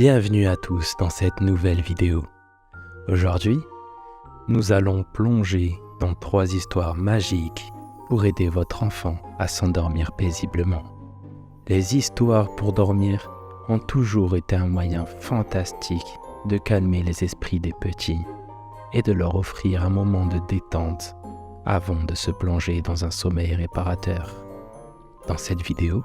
Bienvenue à tous dans cette nouvelle vidéo. Aujourd'hui, nous allons plonger dans 3 histoires magiques pour aider votre enfant à s'endormir paisiblement. Les histoires pour dormir ont toujours été un moyen fantastique de calmer les esprits des petits et de leur offrir un moment de détente avant de se plonger dans un sommeil réparateur. Dans cette vidéo,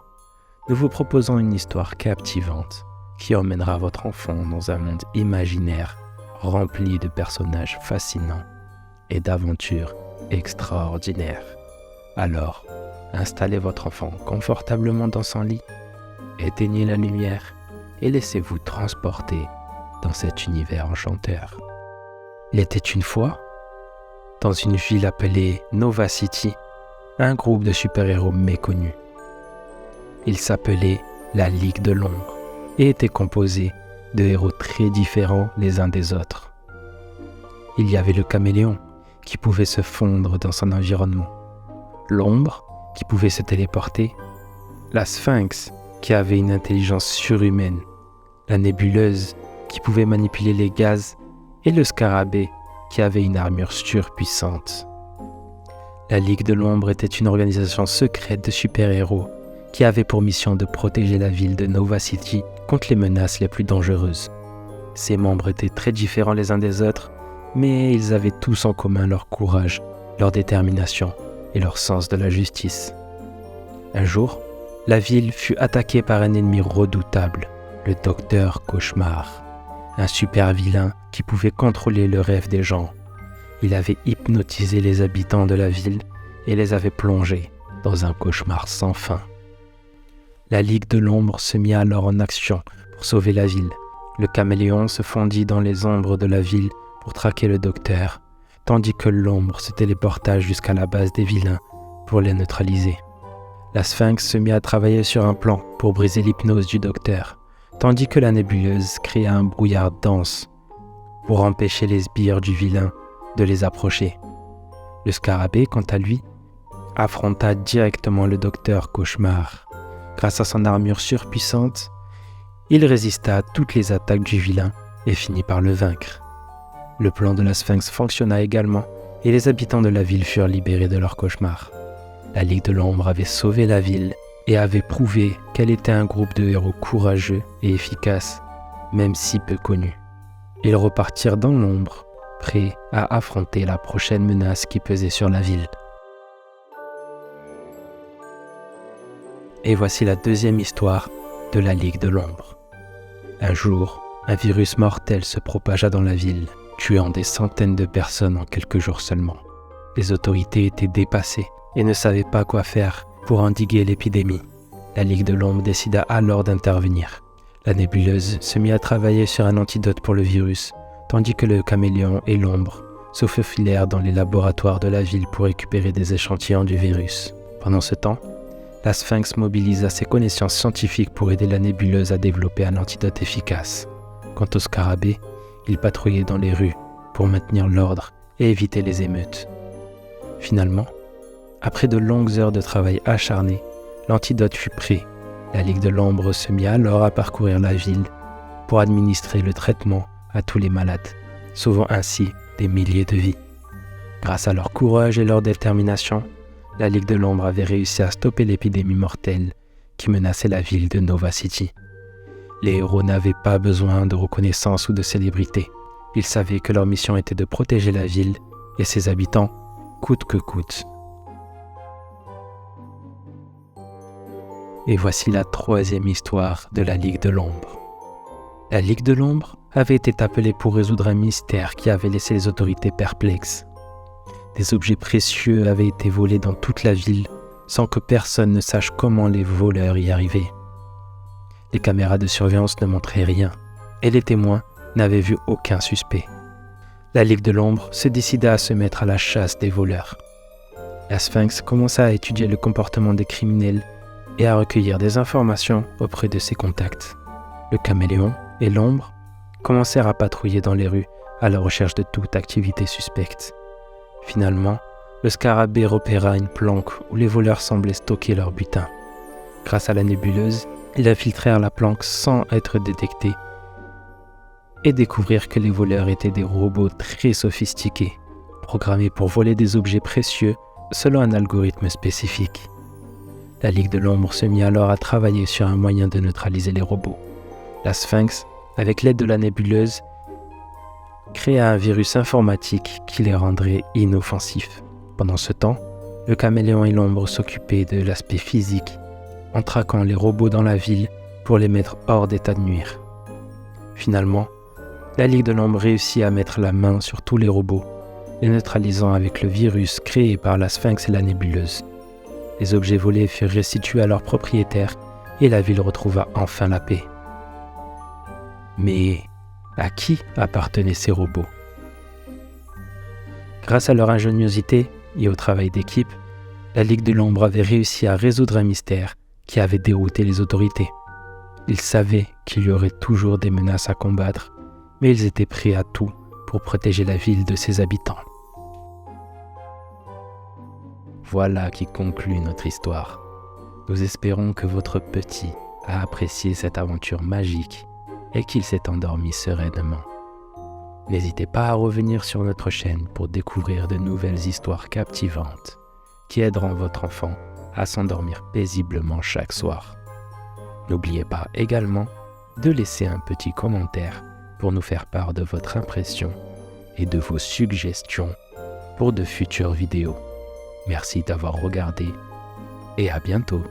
nous vous proposons une histoire captivante qui emmènera votre enfant dans un monde imaginaire rempli de personnages fascinants et d'aventures extraordinaires. Alors, installez votre enfant confortablement dans son lit, éteignez la lumière et laissez-vous transporter dans cet univers enchanteur. Il était une fois, dans une ville appelée Nova City, un groupe de super-héros méconnus. Il s'appelait la Ligue de l'Ombre et était composé de héros très différents les uns des autres. Il y avait le caméléon qui pouvait se fondre dans son environnement, l'ombre qui pouvait se téléporter, la sphinx qui avait une intelligence surhumaine, la nébuleuse qui pouvait manipuler les gaz et le scarabée qui avait une armure surpuissante. La Ligue de l'Ombre était une organisation secrète de super-héros qui avait pour mission de protéger la ville de Nova City contre les menaces les plus dangereuses. Ses membres étaient très différents les uns des autres, mais ils avaient tous en commun leur courage, leur détermination et leur sens de la justice. Un jour, la ville fut attaquée par un ennemi redoutable, le Docteur Cauchemar, un super vilain qui pouvait contrôler le rêve des gens. Il avait hypnotisé les habitants de la ville et les avait plongés dans un cauchemar sans fin. La Ligue de l'Ombre se mit alors en action pour sauver la ville. Le caméléon se fondit dans les ombres de la ville pour traquer le docteur, tandis que l'ombre se téléporta jusqu'à la base des vilains pour les neutraliser. La sphinx se mit à travailler sur un plan pour briser l'hypnose du docteur, tandis que la nébuleuse créa un brouillard dense pour empêcher les sbires du vilain de les approcher. Le scarabée, quant à lui, affronta directement le docteur Cauchemar. Grâce à son armure surpuissante, il résista à toutes les attaques du vilain et finit par le vaincre. Le plan de la sphinx fonctionna également et les habitants de la ville furent libérés de leur cauchemar. La Ligue de l'Ombre avait sauvé la ville et avait prouvé qu'elle était un groupe de héros courageux et efficaces, même si peu connus. Ils repartirent dans l'ombre, prêts à affronter la prochaine menace qui pesait sur la ville. Et voici la deuxième histoire de la Ligue de l'Ombre. Un jour, un virus mortel se propagea dans la ville, tuant des centaines de personnes en quelques jours seulement. Les autorités étaient dépassées et ne savaient pas quoi faire pour endiguer l'épidémie. La Ligue de l'Ombre décida alors d'intervenir. La nébuleuse se mit à travailler sur un antidote pour le virus, tandis que le caméléon et l'ombre se faufilèrent dans les laboratoires de la ville pour récupérer des échantillons du virus. Pendant ce temps, la sphinx mobilisa ses connaissances scientifiques pour aider la nébuleuse à développer un antidote efficace. Quant au scarabée, il patrouillait dans les rues pour maintenir l'ordre et éviter les émeutes. Finalement, après de longues heures de travail acharné, l'antidote fut prêt. La Ligue de l'Ombre se mit alors à parcourir la ville pour administrer le traitement à tous les malades, sauvant ainsi des milliers de vies. Grâce à leur courage et leur détermination, la Ligue de l'Ombre avait réussi à stopper l'épidémie mortelle qui menaçait la ville de Nova City. Les héros n'avaient pas besoin de reconnaissance ou de célébrité. Ils savaient que leur mission était de protéger la ville et ses habitants, coûte que coûte. Et voici la 3e histoire de la Ligue de l'Ombre. La Ligue de l'Ombre avait été appelée pour résoudre un mystère qui avait laissé les autorités perplexes. Des objets précieux avaient été volés dans toute la ville sans que personne ne sache comment les voleurs y arrivaient. Les caméras de surveillance ne montraient rien et les témoins n'avaient vu aucun suspect. La Ligue de l'Ombre se décida à se mettre à la chasse des voleurs. La sphinx commença à étudier le comportement des criminels et à recueillir des informations auprès de ses contacts. Le caméléon et l'ombre commencèrent à patrouiller dans les rues à la recherche de toute activité suspecte. Finalement, le scarabée repéra une planque où les voleurs semblaient stocker leur butin. Grâce à la nébuleuse, ils infiltrèrent la planque sans être détectés et découvrir que les voleurs étaient des robots très sophistiqués, programmés pour voler des objets précieux selon un algorithme spécifique. La Ligue de l'Ombre se mit alors à travailler sur un moyen de neutraliser les robots. La Sphinx, avec l'aide de la nébuleuse, créa un virus informatique qui les rendrait inoffensifs. Pendant ce temps, le caméléon et l'ombre s'occupaient de l'aspect physique, en traquant les robots dans la ville pour les mettre hors d'état de nuire. Finalement, la Ligue de l'Ombre réussit à mettre la main sur tous les robots, les neutralisant avec le virus créé par la Sphinx et la nébuleuse. Les objets volés furent restitués à leurs propriétaires et la ville retrouva enfin la paix. Mais à qui appartenaient ces robots? Grâce à leur ingéniosité et au travail d'équipe, la Ligue de l'Ombre avait réussi à résoudre un mystère qui avait dérouté les autorités. Ils savaient qu'il y aurait toujours des menaces à combattre, mais ils étaient prêts à tout pour protéger la ville de ses habitants. Voilà qui conclut notre histoire. Nous espérons que votre petit a apprécié cette aventure magique et qu'il s'est endormi sereinement. N'hésitez pas à revenir sur notre chaîne pour découvrir de nouvelles histoires captivantes qui aideront votre enfant à s'endormir paisiblement chaque soir. N'oubliez pas également de laisser un petit commentaire pour nous faire part de votre impression et de vos suggestions pour de futures vidéos. Merci d'avoir regardé et à bientôt.